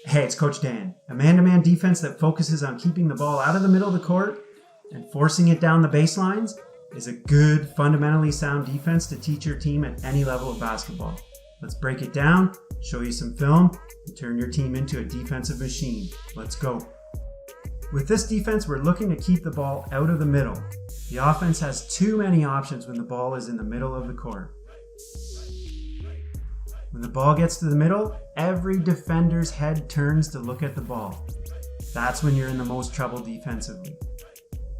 Hey, it's Coach Dan. A man-to-man defense that focuses on keeping the ball out of the middle of the court and forcing it down the baselines is a good, fundamentally sound defense to teach your team at any level of basketball. Let's break it down, show you some film, and turn your team into a defensive machine. Let's go. With this defense, we're looking to keep the ball out of the middle. The offense has too many options when the ball is in the middle of the court. When the ball gets to the middle, every defender's head turns to look at the ball. That's when you're in the most trouble defensively.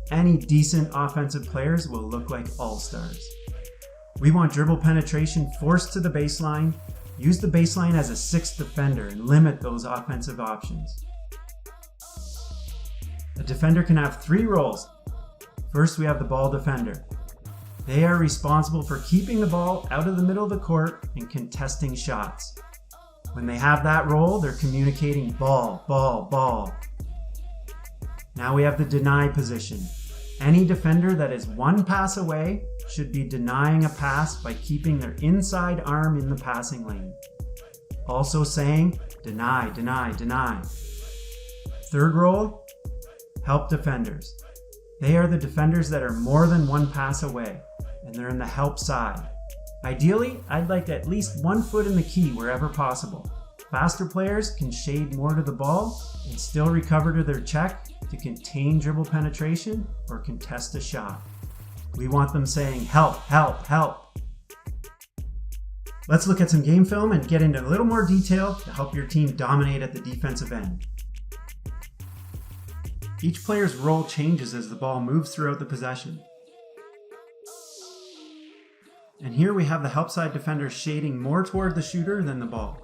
Any decent offensive players will look like all-stars. We want dribble penetration forced to the baseline, use the baseline as a sixth defender, and limit those offensive options. A defender can have three roles. First, we have the ball defender. They are responsible for keeping the ball out of the middle of the court and contesting shots. When they have that role, they're communicating ball, ball, ball. Now we have the deny position. Any defender that is one pass away should be denying a pass by keeping their inside arm in the passing lane. Also saying, deny, deny, deny. Third role, help defenders. They are the defenders that are more than one pass away, and they're in the help side. Ideally, I'd like at least 1 foot in the key wherever possible. Faster players can shade more to the ball and still recover to their check to contain dribble penetration or contest a shot. We want them saying, help, help, help. Let's look at some game film and get into a little more detail to help your team dominate at the defensive end. Each player's role changes as the ball moves throughout the possession. And here we have the help side defender shading more toward the shooter than the ball.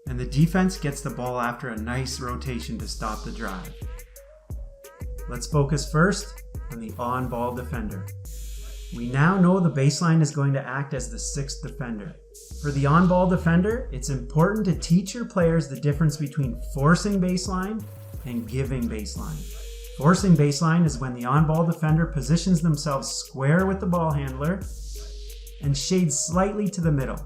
And the defense gets the ball after a nice rotation to stop the drive. Let's focus first on the on-ball defender. We now know the baseline is going to act as the sixth defender. For the on-ball defender, it's important to teach your players the difference between forcing baseline and giving baseline. Forcing baseline is when the on-ball defender positions themselves square with the ball handler and shades slightly to the middle.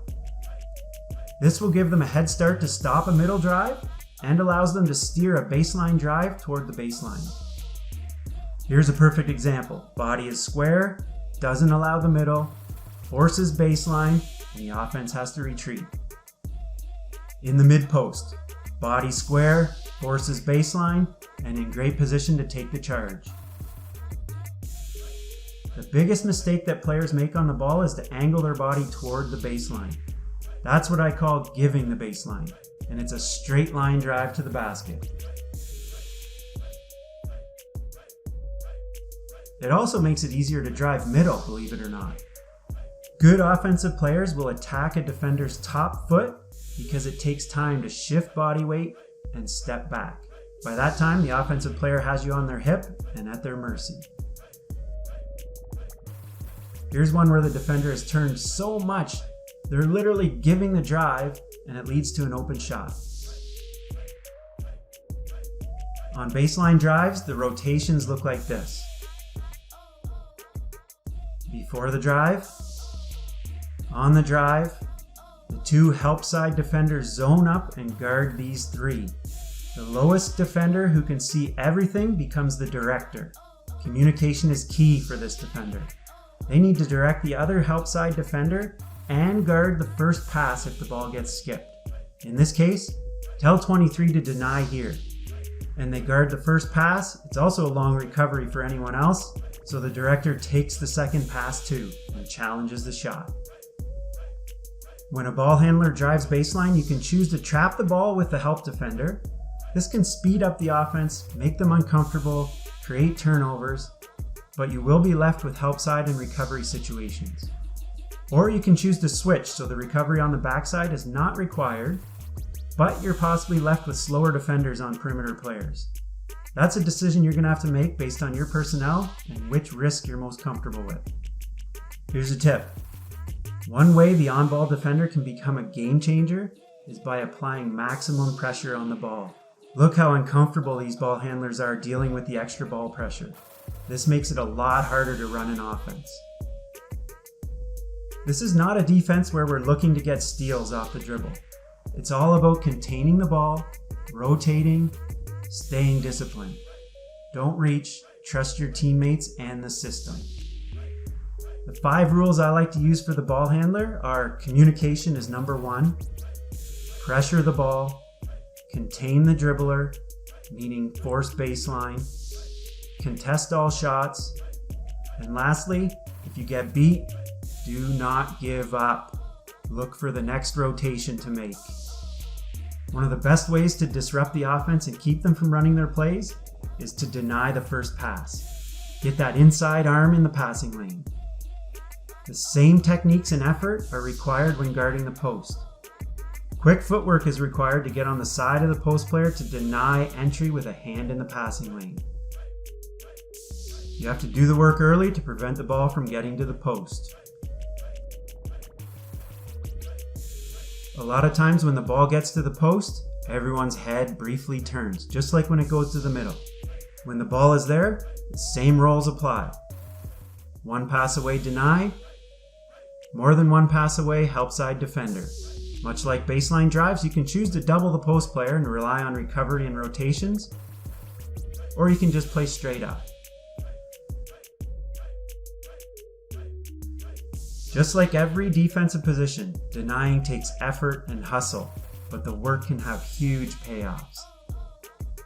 This will give them a head start to stop a middle drive and allows them to steer a baseline drive toward the baseline. Here's a perfect example. Body is square, doesn't allow the middle, forces baseline, and the offense has to retreat. In the mid post, body square, forces baseline, and in great position to take the charge. The biggest mistake that players make on the ball is to angle their body toward the baseline. That's what I call giving the baseline, and it's a straight line drive to the basket. It also makes it easier to drive middle, believe it or not. Good offensive players will attack a defender's top foot because it takes time to shift body weight and step back. By that time, the offensive player has you on their hip and at their mercy. Here's one where the defender has turned so much, they're literally giving the drive and it leads to an open shot. On baseline drives, the rotations look like this. Before the drive, on the drive, the two help side defenders zone up and guard these three. The lowest defender who can see everything becomes the director. Communication is key for this defender. They need to direct the other help side defender and guard the first pass if the ball gets skipped. In this case, tell 23 to deny here. And they guard the first pass. It's also a long recovery for anyone else, so the director takes the second pass too and challenges the shot. When a ball handler drives baseline, you can choose to trap the ball with the help defender. This can speed up the offense, make them uncomfortable, create turnovers, but you will be left with help side and recovery situations. Or you can choose to switch so the recovery on the backside is not required, but you're possibly left with slower defenders on perimeter players. That's a decision you're going to have to make based on your personnel and which risk you're most comfortable with. Here's a tip. One way the on-ball defender can become a game changer is by applying maximum pressure on the ball. Look how uncomfortable these ball handlers are dealing with the extra ball pressure. This makes it a lot harder to run an offense. This is not a defense where we're looking to get steals off the dribble. It's all about containing the ball, rotating, staying disciplined. Don't reach, trust your teammates and the system. The 5 rules I like to use for the ball handler are: communication is number 1, pressure the ball, contain the dribbler, meaning force baseline, contest all shots, and lastly, if you get beat, do not give up. Look for the next rotation to make. One of the best ways to disrupt the offense and keep them from running their plays is to deny the first pass. Get that inside arm in the passing lane. The same techniques and effort are required when guarding the post. Quick footwork is required to get on the side of the post player to deny entry with a hand in the passing lane. You have to do the work early to prevent the ball from getting to the post. A lot of times when the ball gets to the post, everyone's head briefly turns, just like when it goes to the middle. When the ball is there, the same rules apply. 1 pass away, deny. More than 1 pass away, help side defender. Much like baseline drives, you can choose to double the post player and rely on recovery and rotations, or you can just play straight up. Just like every defensive position, denying takes effort and hustle, but the work can have huge payoffs.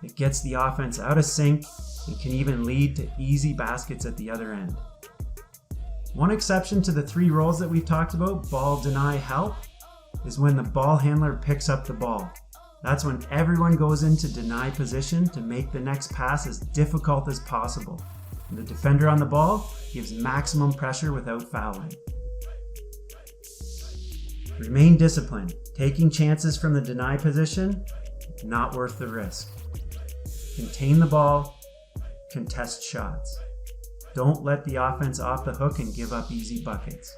It gets the offense out of sync and can even lead to easy baskets at the other end. One exception to the 3 roles that we've talked about, ball, deny, help, is when the ball handler picks up the ball. That's when everyone goes into deny position to make the next pass as difficult as possible. And the defender on the ball gives maximum pressure without fouling. Remain disciplined. Taking chances from the deny position, not worth the risk. Contain the ball, contest shots. Don't let the offense off the hook and give up easy buckets.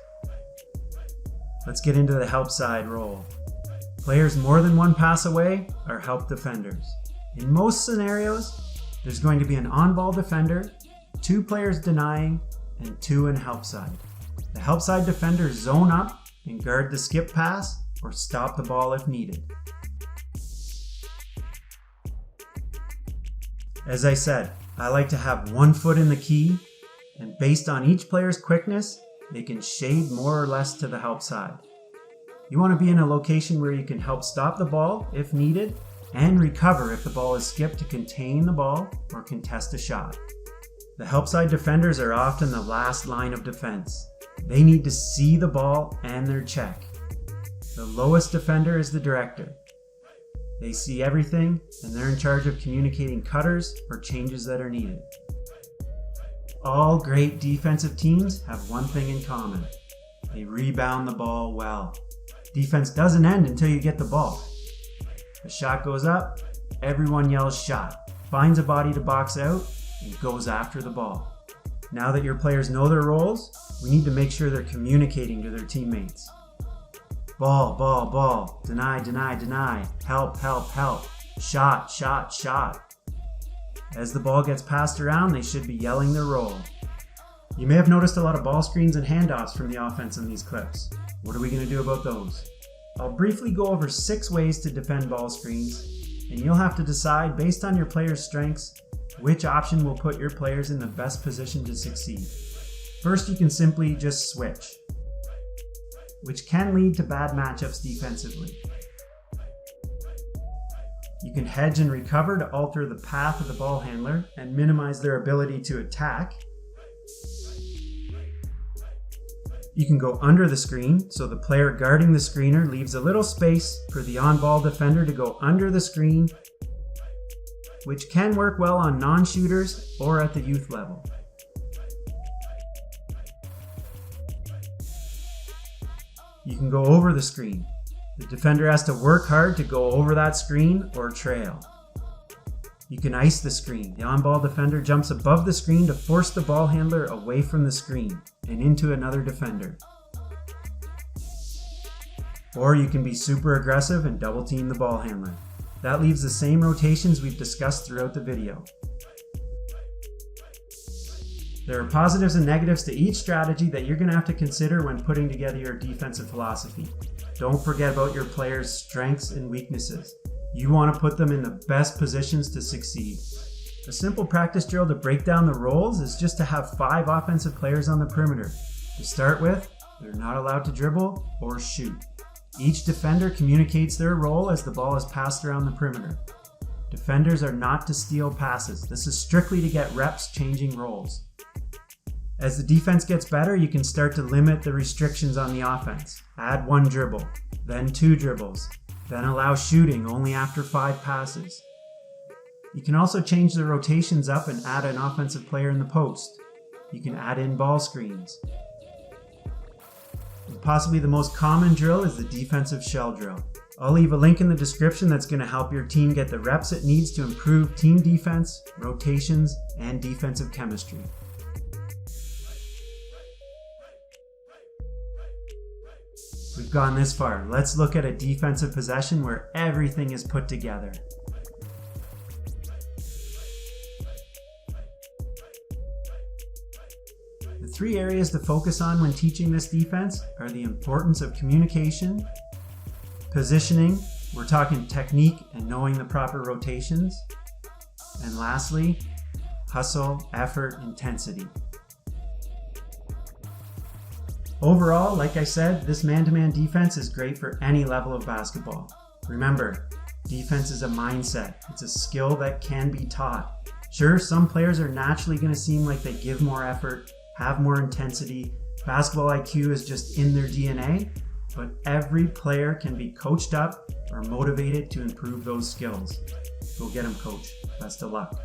Let's get into the help side role. Players more than 1 pass away are help defenders. In most scenarios, there's going to be an on-ball defender, 2 players denying, and 2 in help side. The help side defenders zone up and guard the skip pass or stop the ball if needed. As I said, I like to have 1 foot in the key, and based on each player's quickness, they can shade more or less to the help side. You want to be in a location where you can help stop the ball if needed and recover if the ball is skipped to contain the ball or contest a shot. The help side defenders are often the last line of defense. They need to see the ball and their check. The lowest defender is the director. They see everything and they're in charge of communicating cutters or changes that are needed. All great defensive teams have one thing in common. They rebound the ball well. Defense doesn't end until you get the ball. The shot goes up, everyone yells shot, finds a body to box out, and goes after the ball. Now that your players know their roles, we need to make sure they're communicating to their teammates. Ball, ball, ball, deny, deny, deny, help, help, help, shot, shot, shot. As the ball gets passed around, they should be yelling their role. You may have noticed a lot of ball screens and handoffs from the offense in these clips. What are we going to do about those? I'll briefly go over 6 ways to defend ball screens, and you'll have to decide based on your players' strengths which option will put your players in the best position to succeed. First, you can simply just switch, which can lead to bad matchups defensively. You can hedge and recover to alter the path of the ball handler and minimize their ability to attack. You can go under the screen, so the player guarding the screener leaves a little space for the on-ball defender to go under the screen, which can work well on non-shooters or at the youth level. You can go over the screen. The defender has to work hard to go over that screen or trail. You can ice the screen. The on-ball defender jumps above the screen to force the ball handler away from the screen and into another defender. Or you can be super aggressive and double team the ball handler. That leaves the same rotations we've discussed throughout the video. There are positives and negatives to each strategy that you're going to have to consider when putting together your defensive philosophy. Don't forget about your players' strengths and weaknesses. You want to put them in the best positions to succeed. A simple practice drill to break down the roles is just to have 5 offensive players on the perimeter. To start with, they're not allowed to dribble or shoot. Each defender communicates their role as the ball is passed around the perimeter. Defenders are not to steal passes. This is strictly to get reps changing roles. As the defense gets better, you can start to limit the restrictions on the offense. Add 1 dribble, then 2 dribbles, then allow shooting only after 5 passes. You can also change the rotations up and add an offensive player in the post. You can add in ball screens. And possibly the most common drill is the defensive shell drill. I'll leave a link in the description that's going to help your team get the reps it needs to improve team defense, rotations, and defensive chemistry. We've gone this far. Let's look at a defensive possession where everything is put together. The 3 areas to focus on when teaching this defense are the importance of communication, positioning, we're talking technique and knowing the proper rotations, and lastly, hustle, effort, intensity. Overall, like I said, this man-to-man defense is great for any level of basketball. Remember, defense is a mindset. It's a skill that can be taught. Sure, some players are naturally going to seem like they give more effort, have more intensity. Basketball IQ is just in their DNA, but every player can be coached up or motivated to improve those skills. Go get them, coach. Best of luck.